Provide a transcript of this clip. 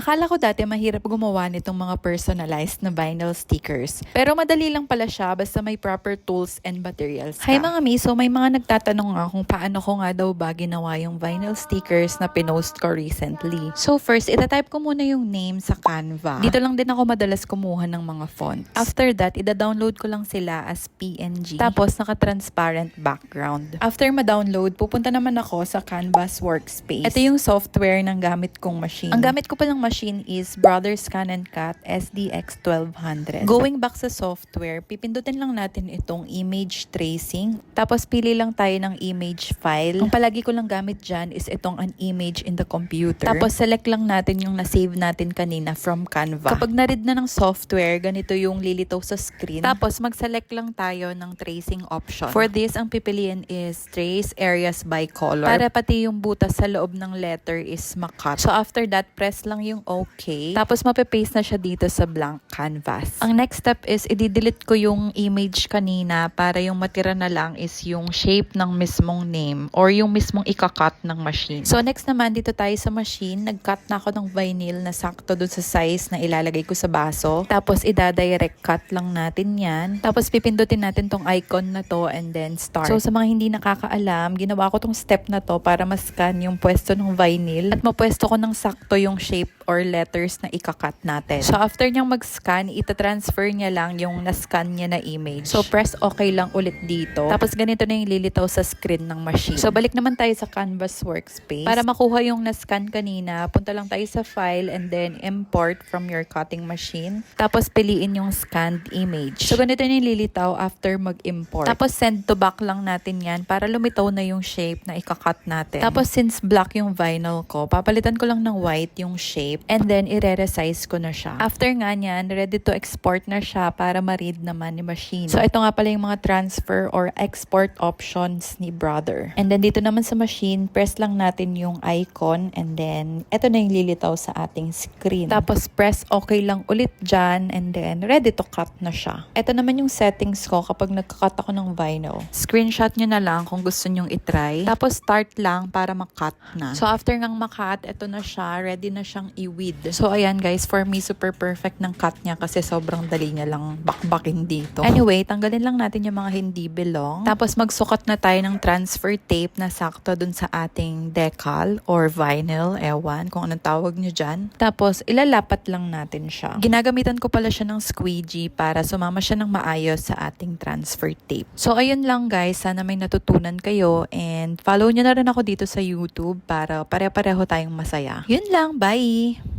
Akala ko dati mahirap gumawa nitong mga personalized na vinyl stickers. Pero madali lang pala siya basta may proper tools and materials ka. Hi mga miso, may mga nagtatanong nga kung paano ko nga daw ba ginawa yung vinyl stickers na pinost ko recently. So first, itatype ko muna yung name sa Canva. Dito lang din ako madalas kumuha ng mga fonts. After that, ida-download ko lang sila as PNG. Tapos naka-transparent background. After ma-download, pupunta naman ako sa Canvas Workspace. Ito yung software ng gamit kong machine. Ang gamit ko palang machine is Brother Scan and Cut SDX 1200. Going back sa software, pipindutin lang natin itong image tracing. Tapos pili lang tayo ng image file. Ang palagi ko lang gamit dyan is itong an image in the computer. Tapos select lang natin yung na-save natin kanina from Canva. Kapag na-read na ng software, ganito yung lilitaw sa screen. Tapos mag-select lang tayo ng tracing option. For this, ang pipiliin is trace areas by color. Para pati yung butas sa loob ng letter is makat. So after that, press lang yung OK. Tapos mape-paste na siya dito sa blank canvas. Ang next step is i-delete ko yung image kanina para yung matira na lang is yung shape ng mismong name or yung mismong ikakat ng machine. So next naman, dito tayo sa machine. Nag-cut na ako ng vinyl na sakto dun sa size na ilalagay ko sa baso. Tapos ida-direct cut lang natin yan. Tapos pipindutin natin tong icon na to and then start. So sa mga hindi nakakaalam, ginawa ko tong step na to para ma-scan yung pwesto ng vinyl at mapwesto ko ng sakto yung shape or letters na ikakat natin. So after niyang mag-scan, ita-transfer niya lang yung na-scan niya na image. So press OK lang ulit dito. Tapos ganito na yung lilitaw sa screen ng machine. So balik naman tayo sa Canvas Workspace. Para makuha yung na-scan kanina, punta lang tayo sa file and then import from your cutting machine. Tapos piliin yung scanned image. So ganito na yung lilitaw after mag-import. Tapos send to back lang natin yan para lumitaw na yung shape na ikakat natin. Tapos since black yung vinyl ko, papalitan ko lang ng white yung shape and then i-resize ko na siya. After nga nyan, ready to export na siya para ma-read naman ni machine. So ito nga pala yung mga transfer or export options ni Brother. And then dito naman sa machine, press lang natin yung icon and then ito na yung lilitaw sa ating screen. Tapos press OK lang ulit dyan and then ready to cut na siya. Ito naman yung settings ko kapag nagka-cut ako ng vinyl. Screenshot nyo na lang kung gusto nyong itry. Tapos start lang para makat na. So after ngang makat, ito na siya. Ready na siyang i-weed. So ayan guys, for me super perfect ng cut niya kasi sobrang dali niya lang bakbakin dito. Anyway, tanggalin lang natin yung mga hindi belong. Tapos magsukat na tayo ng transfer tape na sakto dun sa ating decal or vinyl. Ewan kung anong tawag nyo dyan. Tapos ilalapat lang natin siya. Ginagamitan ko pala siya ng squeegee para sumama siya ng maayos sa ating transfer tape. So ayun lang guys, sana may natutunan kayo and follow nyo na rin ako dito sa YouTube para pare-pareho tayong masaya. Yun lang, bye!